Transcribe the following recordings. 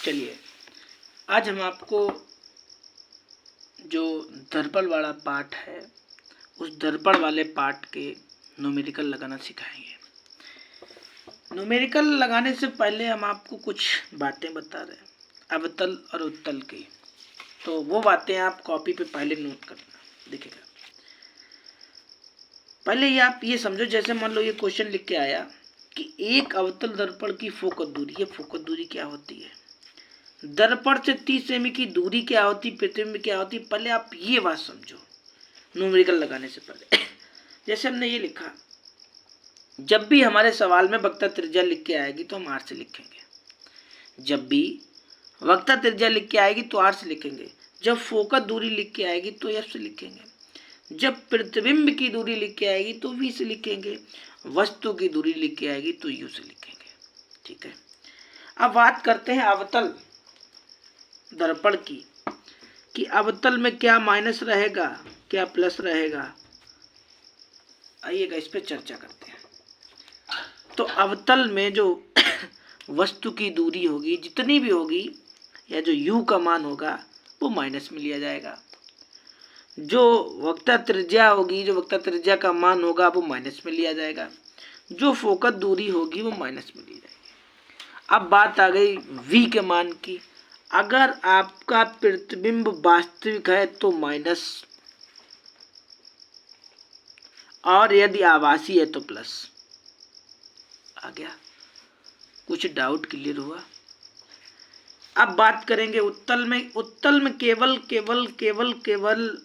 चलिए आज हम आपको जो दर्पण वाला पार्ट है उस दर्पण वाले पार्ट के न्यूमेरिकल लगाना सिखाएंगे। न्यूमेरिकल लगाने से पहले हम आपको कुछ बातें बता रहे हैं अवतल और उत्तल की, तो वो बातें आप कॉपी पे पहले नोट करना। देखिएगा पहले ये आप ये समझो, जैसे मान लो ये क्वेश्चन लिख के आया कि एक अवतल दर्पण की फोकस दूरी, ये फोकस दूरी क्या होती है, दर्पण से 30 सेमी की दूरी क्या होती, प्रतिबिंब क्या होती। पहले आप ये बात समझो न्यूमेरिकल लगाने से पहले। जैसे हमने ये लिखा, जब भी हमारे सवाल में वक्रता त्रिज्या लिख के आएगी तो हम आर से लिखेंगे। जब भी वक्रता त्रिज्या लिख के आएगी तो आर से लिखेंगे। जब फोकस दूरी लिख के आएगी तो एफ से लिखेंगे। जब प्रतिबिंब की दूरी लिख के आएगी तो वी से लिखेंगे। वस्तु की दूरी लिख के आएगी तो यू से लिखेंगे। ठीक है, अब बात करते हैं अवतल दर्पण की कि अवतल में क्या माइनस रहेगा क्या प्लस रहेगा। आइएगा इस पे चर्चा करते हैं। तो अवतल में जो वस्तु की दूरी होगी जितनी भी होगी या जो u का मान होगा वो माइनस में लिया जाएगा। जो वक्रता त्रिज्या होगी, जो वक्रता त्रिज्या का मान होगा वो माइनस में लिया जाएगा। जो फोकस दूरी होगी वो माइनस में ली जाएगी। अब बात आ गई v के मान की। अगर आपका प्रतिबिंब वास्तविक है तो माइनस, और यदि आभासी है तो प्लस। आ गया, कुछ डाउट क्लियर हुआ। अब बात करेंगे उत्तल में। उत्तल में केवल केवल केवल केवल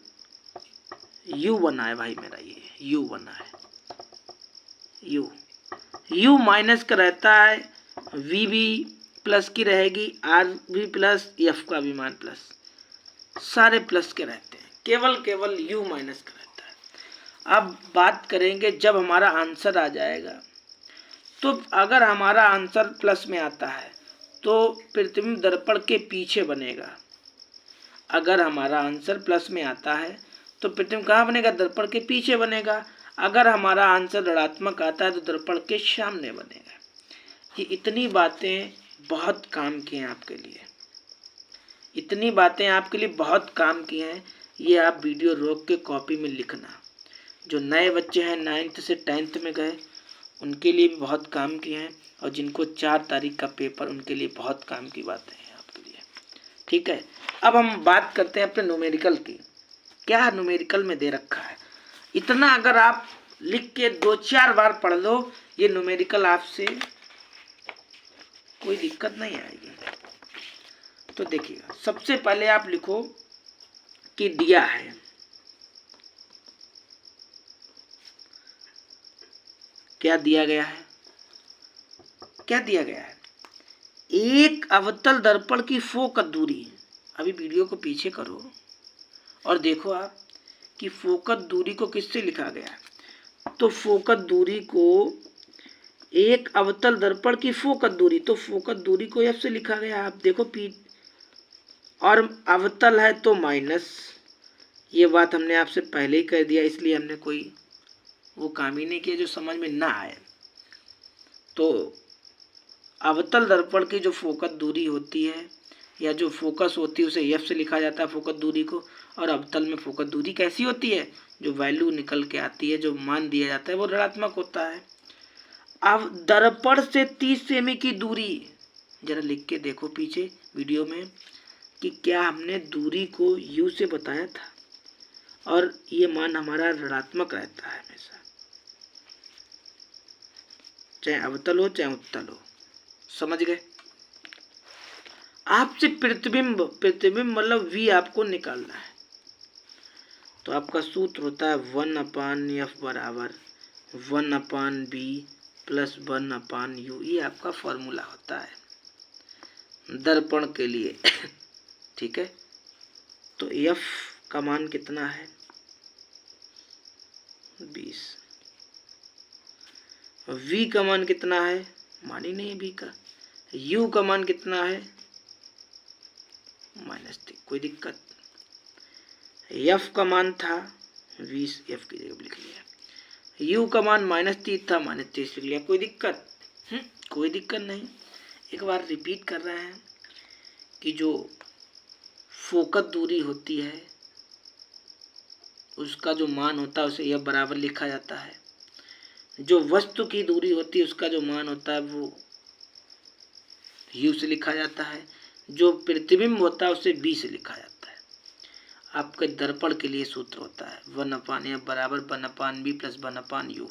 u बना है भाई मेरा, ये u बना है। u माइनस का रहता है, v भी प्लस की रहेगी, r भी प्लस, f का भी मान प्लस, सारे प्लस के रहते हैं। केवल केवल u माइनस का रहता है। अब बात करेंगे जब हमारा आंसर आ जाएगा, तो अगर हमारा आंसर प्लस में आता है तो प्रतिबिंब दर्पण के पीछे बनेगा। अगर हमारा आंसर प्लस में आता है तो प्रतिबिंब कहाँ बनेगा, दर्पण के पीछे बनेगा। अगर हमारा आंसर ऋणात्मक आता है तो दर्पण के सामने बनेगा। ये इतनी बातें बहुत काम की हैं आपके लिए, इतनी बातें आपके लिए बहुत काम की हैं। ये आप वीडियो रोक के कॉपी में लिखना। जो नए बच्चे हैं 9th से 10th में गए उनके लिए भी बहुत काम की हैं, और जिनको 4 तारीख का पेपर उनके लिए बहुत काम की बातें हैं आपके लिए। ठीक है, अब हम बात करते हैं अपने न्यूमेरिकल की। क्या न्यूमेरिकल में दे रखा है, इतना अगर आप लिख के 2-4 बार पढ़ लो ये न्यूमेरिकल आपसे कोई दिक्कत नहीं आएगी। तो देखिएगा, सबसे पहले आप लिखो कि दिया है क्या दिया गया है, क्या दिया गया है, एक अवतल दर्पण की फोकस दूरी। अभी वीडियो को पीछे करो और देखो आप कि फोकस दूरी को किससे लिखा गया है। तो फोकस दूरी को, एक अवतल दर्पण की फोकस दूरी, तो फोकस दूरी को एफ से लिखा गया। आप देखो पी, और अवतल है तो माइनस। ये बात हमने आपसे पहले ही कर दिया, इसलिए हमने कोई वो काम ही नहीं किया जो समझ में ना आए। तो अवतल दर्पण की जो फोकस दूरी होती है या जो फोकस होती है उसे एफ से लिखा जाता है फोकस दूरी को। और अवतल में फोकस दूरी कैसी होती है, जो वैल्यू निकल के आती है, जो मान दिया जाता है वो ऋणात्मक होता है। अब दर्पण से 30 सेमी की दूरी, जरा लिख के देखो पीछे वीडियो में कि क्या हमने दूरी को u से बताया था, और ये मान हमारा ऋणात्मक रहता है हमेशा, चाहे अवतल हो चाहे उत्तल हो। समझ गए। आपसे प्रतिबिंब, प्रतिबिंब मतलब v आपको निकालना है। तो आपका सूत्र होता है 1/f बराबर 1/b प्लस 1/u। ये आपका फॉर्मूला होता है दर्पण के लिए। ठीक है, तो f का मान कितना है 20, v का मान कितना है, मान ही नहीं है v का। u का मान कितना है -3, कोई दिक्कत। f का मान था 20, f की जगह लिख लिया। u का मान -3 था, -30 लिख लिया। कोई दिक्कत कोई दिक्कत नहीं। एक बार रिपीट कर रहे हैं कि जो फोकस दूरी होती है उसका जो मान होता है उसे F बराबर लिखा जाता है। जो वस्तु की दूरी होती है उसका जो मान होता है वो U से लिखा जाता है। जो प्रतिबिंब होता है उसे B से लिखा जाता है। आपके दर्पण के लिए सूत्र होता है 1/F बराबर 1/B प्लस 1/U।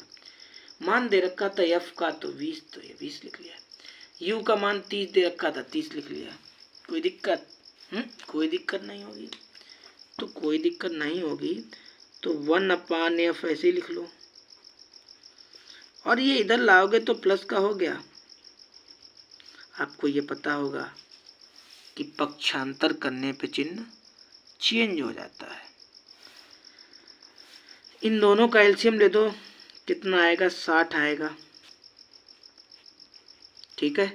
मान दे रखा था F का तो 20, तो ये 20 लिख लिया। U का मान 30 दे रखा था, 30 लिख लिया। कोई दिक्कत? कोई दिक्कत नहीं होगी। तो कोई दिक्कत नहीं होगी तो 1/F ऐसे ही लिख लो, और ये इधर लाओगे तो प्लस का हो गया। आपको ये पता होगा कि पक्षांतर करने पे चिन्ह चेंज हो जाता है। इन दोनों का एलसीएम ले दो, कितना आएगा? 60 आएगा। ठीक है,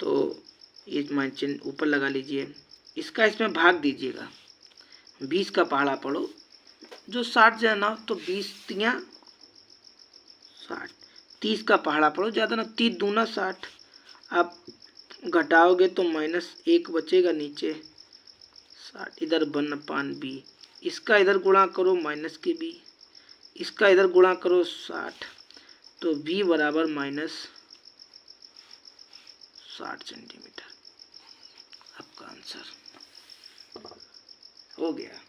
तो ये मान चिन्ह ऊपर लगा लीजिए, इसका इसमें भाग दीजिएगा। 20 का पहाड़ा पढ़ो, जो 60 जाना तो 20 तिया 60, 30 का पहाड़ा पढ़ो, ज़्यादा ना, 30 दूना 60। आप घटाओगे तो -1 बचेगा नीचे, 60 इधर 1/B। इसका इधर गुणा करो माइनस के B, इसका इधर गुणा करो 60, तो B बराबर -60 सेंटीमीटर। आपका आंसर हो गया।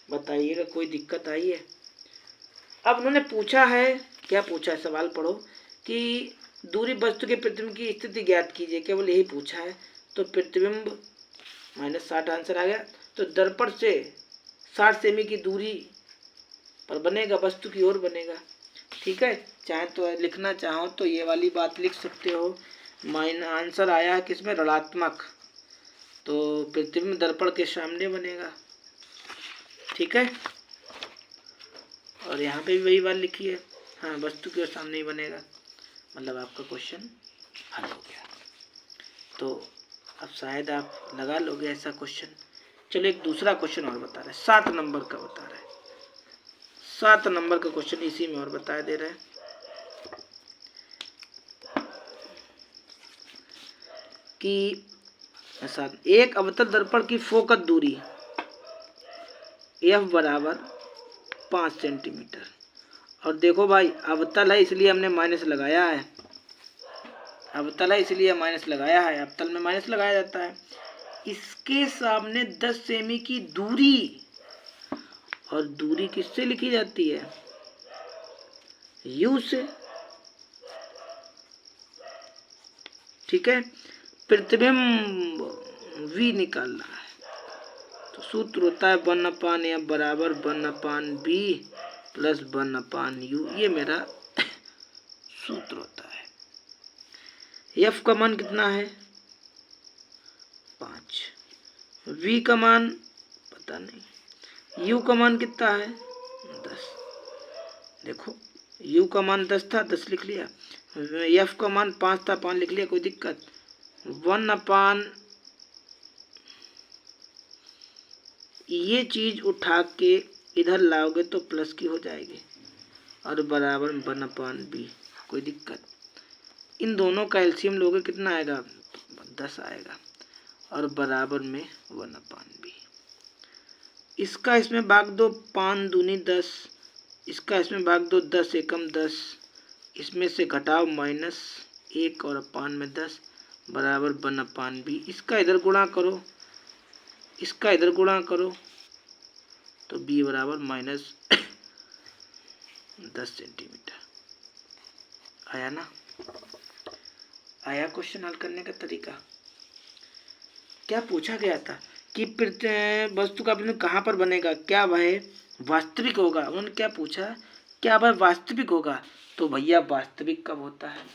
बताइएगा कोई दिक्कत आई है? अब उन्होंने पूछा है, क्या पूछा है? सवाल पढ़ो कि दूरी वस्तु के प्रतिबिंब की स्थिति ज्ञात कीजिए, केवल यही पूछा है। तो प्रतिबिंब -60 आंसर आ गया। तो दर्पण से 60 सेमी की दूरी पर बनेगा, वस्तु की ओर बनेगा। ठीक है, चाहे तो लिखना चाहो तो ये वाली बात लिख सकते हो। आंसर आया है किसमें? ऋणात्मक, तो प्रतिबिंब दर्पण के सामने बनेगा। ठीक है, और यहाँ पे भी वही बात लिखी है, हाँ, वस्तु के सामने ही बनेगा। मतलब आपका क्वेश्चन हल हो गया। तो अब शायद आप लगा लोगे ऐसा क्वेश्चन। चलो एक दूसरा क्वेश्चन और बता रहे हैं, 7 नंबर का बता रहे हैं। 7 नंबर का क्वेश्चन इसी में और बता दे रहे हैं कि एक अवतल दर्पण की फोकस दूरी F बराबर 5 सेंटीमीटर। और देखो भाई, अवतल है इसलिए हमने माइनस लगाया है, अवतल है इसलिए माइनस लगाया है, अवतल में माइनस लगाया जाता है। इसके सामने 10 सेमी की दूरी, और दूरी किससे लिखी जाती है? U से। ठीक है, प्रतिबिंब V निकालना है, तो सूत्र होता है 1/F बराबर 1/B प्लस 1/U। ये मेरा सूत्र होता है। F का मान कितना है? 5। V का मान पता नहीं। U का मान कितना है? 10। देखो, U का मान 10 था, 10 लिख लिया। F का मान 5 था, 5 लिख लिया। कोई दिक्कत? 1/, ये चीज उठा के इधर लाओगे तो प्लस की हो जाएगी, और बराबर 1/B। कोई दिक्कत? इन दोनों का एलसीएम लोगे, कितना आएगा? 10 आएगा, और बराबर में 1/B। इसका इसमें भाग दो, 5 दूनी 10, इसका इसमें भाग दो, 10 एकम 10, इसमें से घटाओ -1 और अपान में 10 बराबर 1/B। इसका इधर गुणा करो, इसका इधर गुणा करो, तो B बराबर -10 सेंटीमीटर। आया ना? आया क्वेश्चन हल करने का तरीका? क्या पूछा गया था कि वस्तु का प्रतिबिंब कहाँ पर बनेगा? क्या वह वास्तविक होगा? उन्होंने क्या पूछा? क्या वह वास्तविक होगा? तो भैया वास्तविक कब होता है?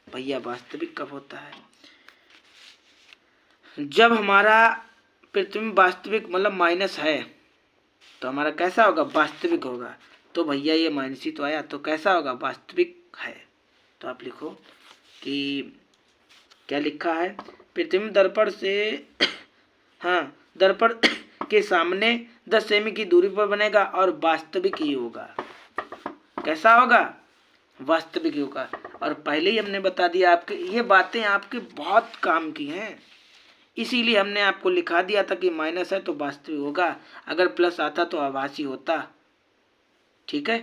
भैया वास्तविक कब होता है? जब हमारा प्रतिबिंब वास्तविक मतलब माइनस है, तो हमारा कैसा होगा? वास्तविक होगा। तो भैया ये माइनस ही तो आया, तो कैसा होगा? वास्तविक है। तो आप लिखो कि क्या लिखा है? प्रतिबिंब दर्पण से हाँ, दर्पण के सामने 10 सेमी की दूरी पर बनेगा और वास्तविक ही होगा। कैसा होगा? वास्तविक ही होगा। और पहले ही हमने बता दिया, आपके ये बातें आपके बहुत काम की हैं। इसीलिए हमने आपको लिखा दिया था कि माइनस है तो वास्तविक होगा, अगर प्लस आता तो आभासी होता। ठीक है,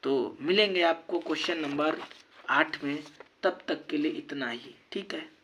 तो मिलेंगे आपको क्वेश्चन नंबर 8 में, तब तक के लिए इतना ही। ठीक है।